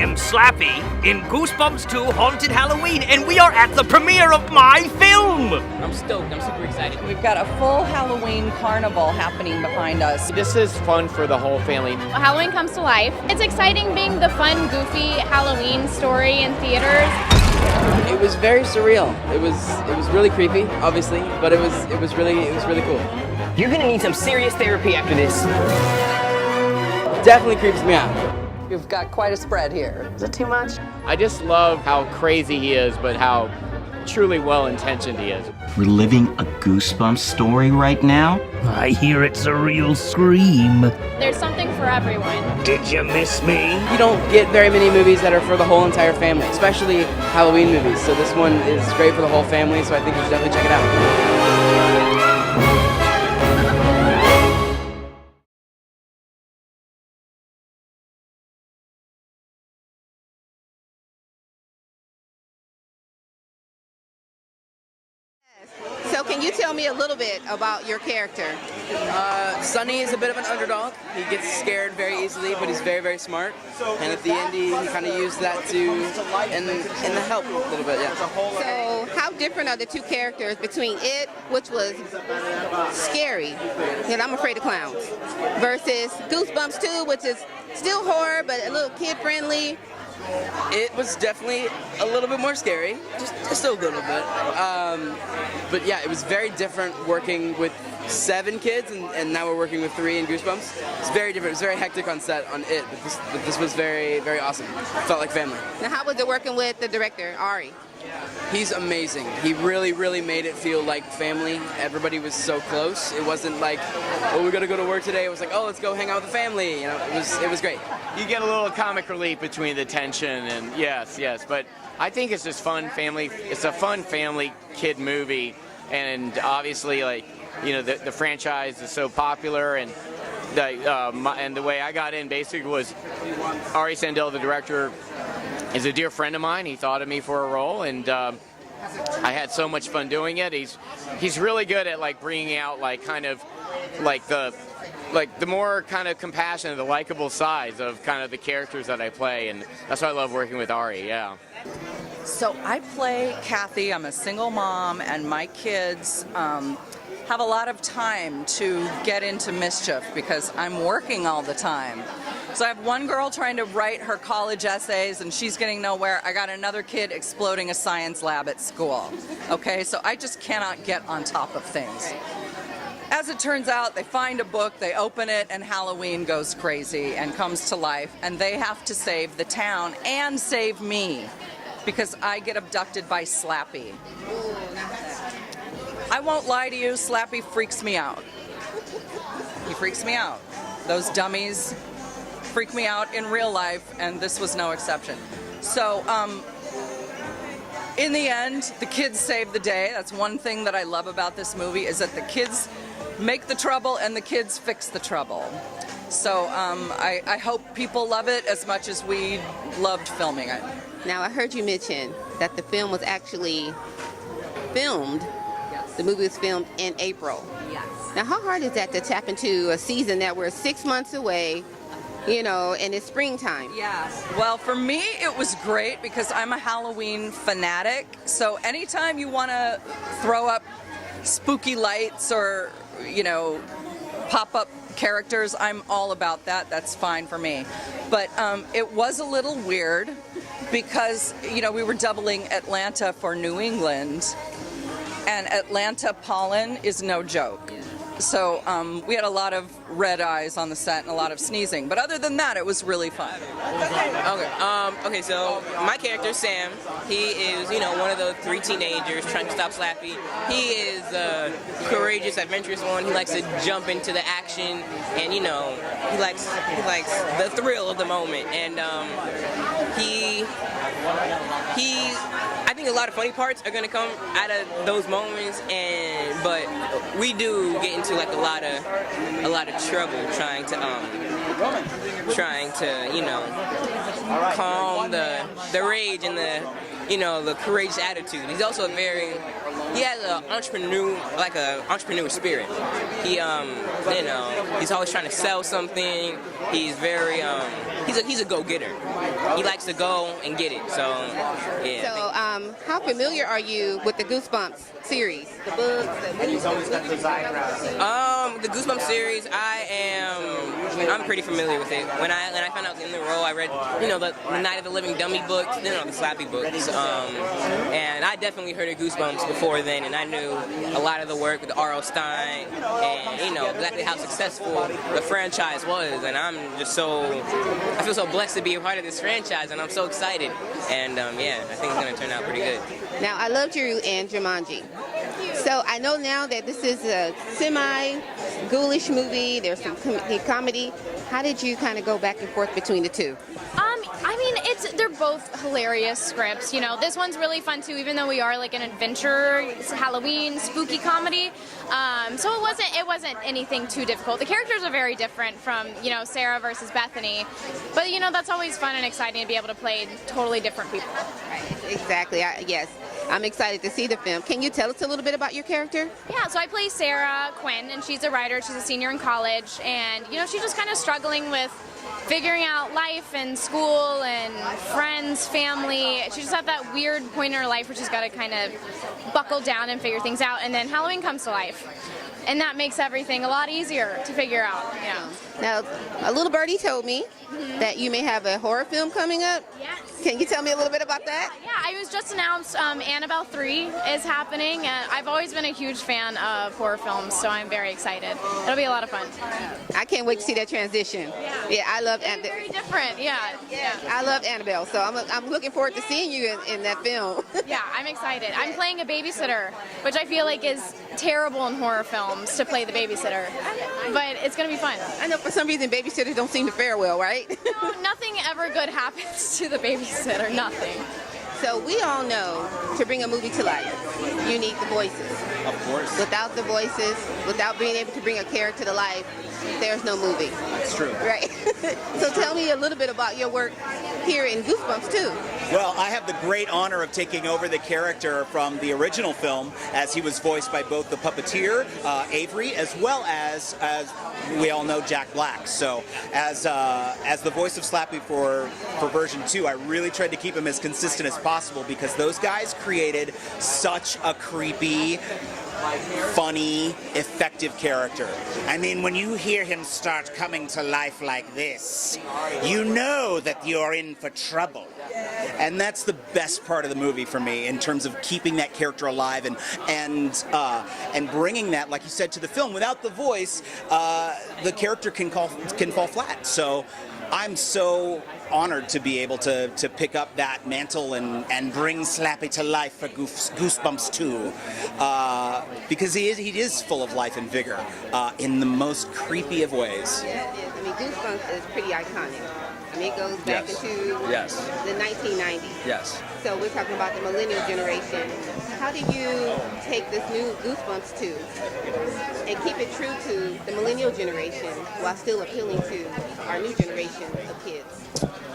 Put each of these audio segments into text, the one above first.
am Slappy in Goosebumps 2 Haunted Halloween, and we are at the premiere of my film! I'm stoked. I'm super excited. We've got a full Halloween carnival happening behind us. This is fun for the whole family. Halloween comes to life. It's exciting being the fun, goofy Halloween story in theaters. It was very surreal. It was really creepy, obviously, but it was really cool. You're gonna need some serious therapy after this. Definitely creeps me out. We've got quite a spread here. Is it too much? I just love how crazy he is, but how truly well-intentioned he is. We're living a Goosebumps story right now. I hear it's a real scream. There's something for everyone. Did you miss me? You don't get very many movies that are for the whole entire family, especially Halloween movies. So this one is great for the whole family, so I think you should definitely check it out. So can you tell me a little bit about your character? Sonny is a bit of an underdog. He gets scared very easily, but he's very, very smart. And at the end, he kind of used that in the help a little bit, yeah. So how different are the two characters between It, which was scary, and I'm afraid of clowns, versus Goosebumps 2, which is still horror, but a little kid-friendly? It was definitely a little bit more scary, just a little bit. But yeah, it was very different working with 7 kids, and now we're working with 3 in Goosebumps. It's very different. It was very hectic on set on It, but this was very, very awesome. Felt like family. Now how was it working with the director, Ari? He's amazing. He really, really made it feel like family. Everybody was so close. It wasn't like, oh, we gotta go to work today. It was like, oh, let's go hang out with the family. You know, it was great. You get a little comic relief between the tension, and yes, but I think it's just fun family. It's a fun family kid movie, and obviously, like, you know, the franchise is so popular, and the way I got in basically was Ari Sandel, the director, is a dear friend of mine. He thought of me for a role, and I had so much fun doing it. He's really good at like bringing out like kind of like the more kind of compassionate, the likable sides of kind of the characters that I play, and that's why I love working with Ari. Yeah. So I play Kathy. I'm a single mom, and my kids have a lot of time to get into mischief because I'm working all the time. So I have one girl trying to write her college essays, and she's getting nowhere. I got another kid exploding a science lab at school. Okay, so I just cannot get on top of things. As it turns out, they find a book, they open it, and Halloween goes crazy and comes to life, and they have to save the town and save me because I get abducted by Slappy. I won't lie to you, Slappy freaks me out. He freaks me out. Those dummies freak me out in real life, and this was no exception. So, in the end, the kids save the day. That's one thing that I love about this movie, is that the kids make the trouble and the kids fix the trouble. So I hope people love it as much as we loved filming it. Now I heard you mention that the film was actually filmed. The movie was filmed in April. Yes. Now how hard is that to tap into a season that we're 6 months away, you know, and it's springtime? Yeah. Well, for me, it was great because I'm a Halloween fanatic. So anytime you want to throw up spooky lights or, you know, pop-up characters, I'm all about that. That's fine for me. But it was a little weird because, you know, we were doubling Atlanta for New England, and Atlanta pollen is no joke. So we had a lot of red eyes on the set and a lot of sneezing. But other than that, it was really fun. Okay, so my character, Sam, he is, you know, one of the 3 teenagers trying to stop Slappy. He is a courageous, adventurous one. He likes to jump into the action, and, you know, he likes the thrill of the moment. And I think a lot of funny parts are going to come out of those moments, but we do get into like a lot of trouble trying to you know, calm the rage and the courageous attitude. He's also he has an entrepreneur spirit. He's always trying to sell something. He's very, he's a go-getter. He likes to go and get it. So, yeah. So, how familiar are you with the Goosebumps series? The books, the Goosebumps series, I'm pretty familiar with it. When I found out in the role, I read, the Night of the Living Dummy books, the Slappy books, and I definitely heard of Goosebumps before then, and I knew a lot of the work with R.L. Stein, and exactly how successful the franchise was, and I feel so blessed to be a part of this franchise, and I'm so excited, and I think it's going to turn out pretty good. Now, I loved you in Jumanji. So I know now that this is a semi-ghoulish movie. There's some comedy. How did you kind of go back and forth between the two? They're both hilarious scripts. This one's really fun too, even though we are like an adventure, Halloween, spooky comedy. So it wasn't anything too difficult. The characters are very different from, Sarah versus Bethany. But, that's always fun and exciting to be able to play totally different people. Right, exactly. Yes. I'm excited to see the film. Can you tell us a little bit about your character? Yeah, so I play Sarah Quinn, and she's a writer. She's a senior in college, and she's just kind of struggling with figuring out life and school and friends, family. She's just at that weird point in her life where she's got to kind of buckle down and figure things out, and then Halloween comes to life. And that makes everything a lot easier to figure out. Now, a little birdie told me that you may have a horror film coming up. Yes. Can you tell me a little bit about that? Yeah, I was just announced Annabelle 3 is happening, and I've always been a huge fan of horror films, so I'm very excited. It'll be a lot of fun. I can't wait to see that transition. Yeah, I love Annabelle. Very different, yeah. I love Annabelle, so I'm looking forward to seeing you in that film. Yeah, I'm excited. I'm playing a babysitter, which I feel like is terrible in horror films to play the babysitter, but it's going to be fun. I know for some reason babysitters don't seem to fare well, right? No, nothing ever good happens to the babysitter, nothing. So we all know to bring a movie to life, you need the voices. Of course. Without the voices, without being able to bring a character to life, there's no movie. That's true. Right. So tell me a little bit about your work here in Goosebumps too. Well, I have the great honor of taking over the character from the original film, as he was voiced by both the puppeteer, Avery, as well as we all know, Jack Black. So as the voice of Slappy for version 2, I really tried to keep him as consistent as possible, because those guys created such a creepy, funny, effective character. I mean, when you hear him start coming to life like this, you know that you're in for trouble. And that's the best part of the movie for me, in terms of keeping that character alive and bringing that, like you said, to the film. Without the voice, the character can fall flat. So I'm so honored to be able to pick up that mantle and bring Slappy to life for Goosebumps 2, because he is full of life and vigor in the most creepy of ways. Yeah, it is. I mean, Goosebumps is pretty iconic. I mean, it goes back into the 1990s. Yes. So we're talking about the millennial generation. How do you take this new Goosebumps 2 and keep it true to the millennial generation while still appealing to our new generation of kids?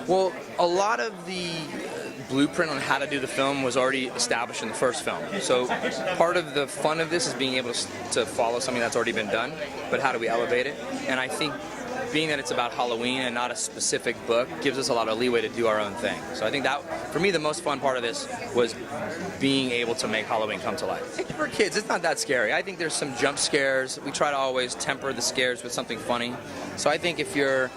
Well, a lot of the blueprint on how to do the film was already established in the first film. So part of the fun of this is being able to follow something that's already been done, but how do we elevate it? And I think being that it's about Halloween and not a specific book gives us a lot of leeway to do our own thing. So I think that, for me, the most fun part of this was being able to make Halloween come to life. For kids, it's not that scary. I think there's some jump scares. We try to always temper the scares with something funny. So I think if you're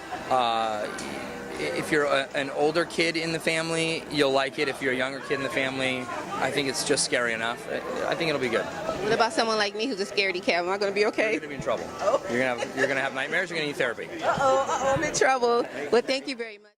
an older kid in the family, you'll like it. If you're a younger kid in the family, I think it's just scary enough. I think it'll be good. What about someone like me who's a scaredy cat? Am I going to be okay? You're going to be in trouble. You're going to have nightmares. You're going to need therapy. I'm in trouble. Well, thank you very much.